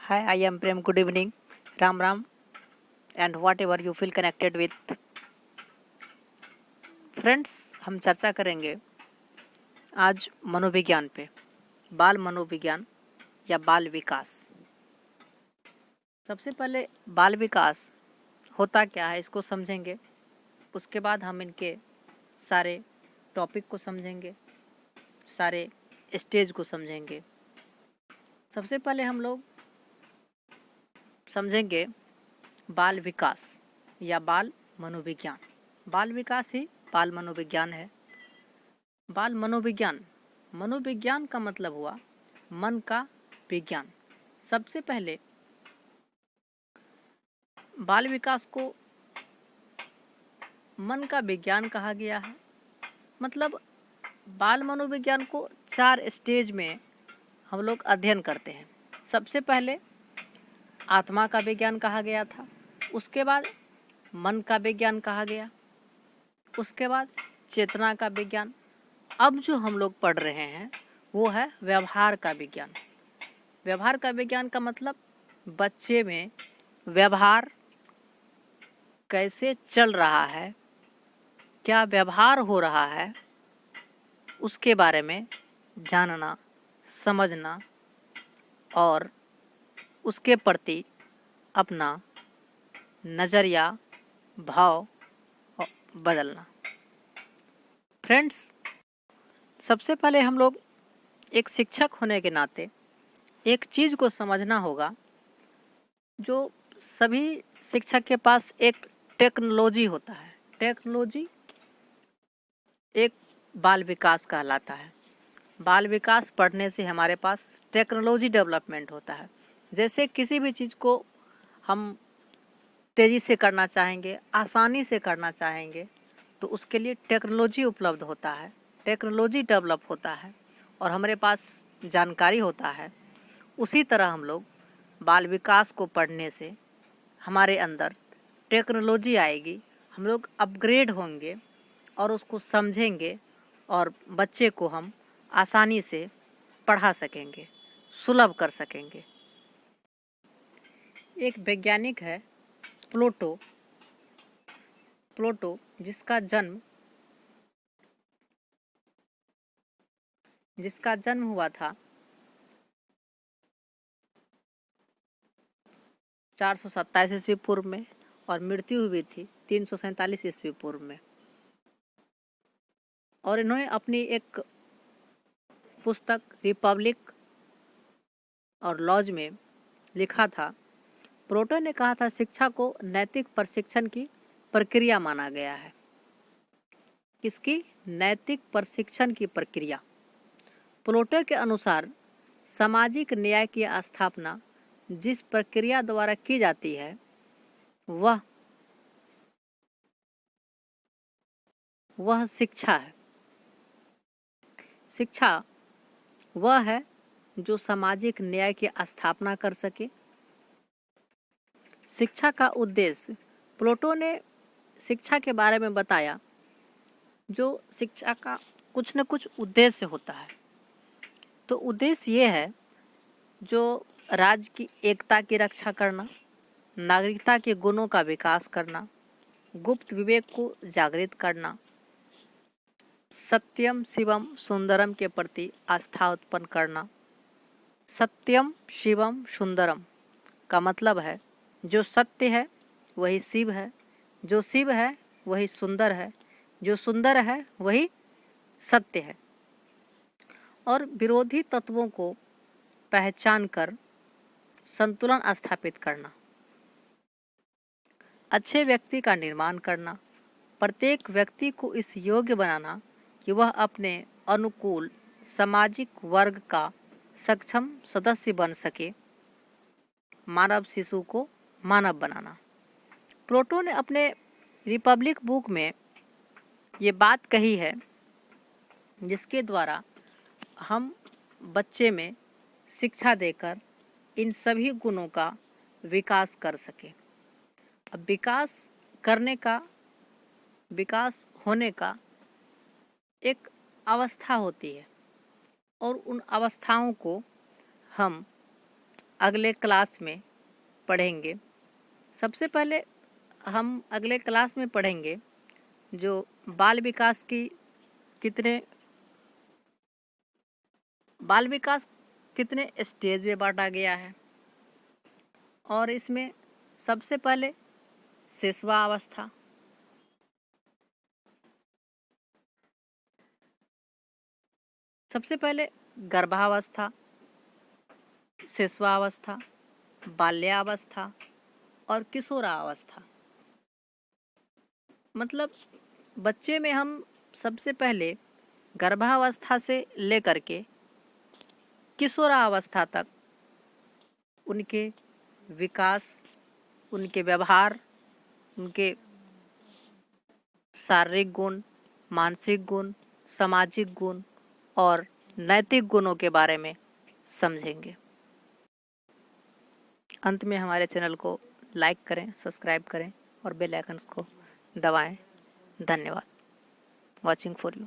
Hi, I am Prem. Good evening. Ram Ram, and whatever you feel connected with. Friends, हम चर्चा करेंगे आज मनोविज्ञान पे, बाल मनोविज्ञान या बाल विकास। सबसे पहले बाल विकास होता क्या है इसको समझेंगे, उसके बाद हम इनके सारे टॉपिक को समझेंगे, सारे स्टेज को समझेंगे। सबसे पहले हम लोग समझेंगे बाल विकास या बाल मनोविज्ञान। बाल विकास ही बाल मनोविज्ञान है। बाल मनोविज्ञान, मनोविज्ञान का मतलब हुआ मन का विज्ञान। सबसे पहले बाल विकास को मन का विज्ञान कहा गया है। मतलब बाल मनोविज्ञान को 4 स्टेज में हम लोग अध्ययन करते हैं। सबसे पहले आत्मा का विज्ञान कहा गया था, उसके बाद मन का विज्ञान कहा गया, उसके बाद चेतना का विज्ञान। अब जो हम लोग पढ़ रहे हैं वो है व्यवहार का विज्ञान। व्यवहार का विज्ञान का मतलब बच्चे में व्यवहार कैसे चल रहा है, क्या व्यवहार हो रहा है, उसके बारे में जानना, समझना और उसके प्रति अपना नज़रिया, भाव बदलना। फ्रेंड्स, सबसे पहले हम लोग एक शिक्षक होने के नाते एक चीज़ को समझना होगा। जो सभी शिक्षक के पास एक टेक्नोलॉजी होता है। टेक्नोलॉजी एक बाल विकास कहलाता है। बाल विकास पढ़ने से हमारे पास टेक्नोलॉजी डेवलपमेंट होता है। जैसे किसी भी चीज़ को हम तेज़ी से करना चाहेंगे, आसानी से करना चाहेंगे, तो उसके लिए टेक्नोलॉजी उपलब्ध होता है, टेक्नोलॉजी डेवलप होता है और हमारे पास जानकारी होता है। उसी तरह हम लोग बाल विकास को पढ़ने से हमारे अंदर टेक्नोलॉजी आएगी, हम लोग अपग्रेड होंगे और उसको समझेंगे और बच्चे को हम आसानी से पढ़ा सकेंगे, सुलभ कर सकेंगे। एक वैज्ञानिक है प्लूटो, जिसका जन्म हुआ था 427 ईस्वी पूर्व में और मृत्यु हुई थी 347 ईस्वी पूर्व में। और इन्होंने अपनी एक पुस्तक रिपब्लिक और लॉज में लिखा था, प्लूटो ने कहा था शिक्षा को नैतिक प्रशिक्षण की प्रक्रिया माना गया है। किसकी? नैतिक प्रशिक्षण की प्रक्रिया। प्लूटो के अनुसार सामाजिक न्याय की स्थापना जिस प्रक्रिया द्वारा की जाती है वह शिक्षा है। शिक्षा वह है जो सामाजिक न्याय की स्थापना कर सके। शिक्षा का उद्देश्य, प्लूटो ने शिक्षा के बारे में बताया, जो शिक्षा का कुछ न कुछ उद्देश्य होता है। तो उद्देश्य ये है जो राज्य की एकता की रक्षा करना, नागरिकता के गुणों का विकास करना, गुप्त विवेक को जागृत करना, सत्यम शिवम सुंदरम के प्रति आस्था उत्पन्न करना। सत्यम शिवम सुंदरम का मतलब है जो सत्य है वही शिव है, जो शिव है वही सुंदर है, जो सुंदर है वही सत्य है। और विरोधी तत्वों को पहचान कर संतुलन स्थापित करना, अच्छे व्यक्ति का निर्माण करना, प्रत्येक व्यक्ति को इस योग्य बनाना कि वह अपने अनुकूल सामाजिक वर्ग का सक्षम सदस्य बन सके, मानव शिशु को मानव बनाना। प्लूटो ने अपने रिपब्लिक बुक में ये बात कही है जिसके द्वारा हम बच्चे में शिक्षा देकर इन सभी गुणों का विकास कर सके। अब विकास होने का एक अवस्था होती है और उन अवस्थाओं को हम अगले क्लास में पढ़ेंगे। सबसे पहले हम अगले क्लास में पढ़ेंगे जो बाल विकास कितने स्टेज में बांटा गया है, और इसमें सबसे पहले शिशुआवस्था, सबसे पहले गर्भावस्था, शिशुआवस्था, बाल्यावस्था और किशोरावस्था। मतलब बच्चे में हम सबसे पहले गर्भावस्था से लेकर के किशोरावस्था तक उनके विकास, उनके व्यवहार, उनके शारीरिक गुण, मानसिक गुण, सामाजिक गुण और नैतिक गुणों के बारे में समझेंगे। अंत में हमारे चैनल को लाइक करें, सब्सक्राइब करें और बेल आइकन को दबाएं। धन्यवाद। Watching for you.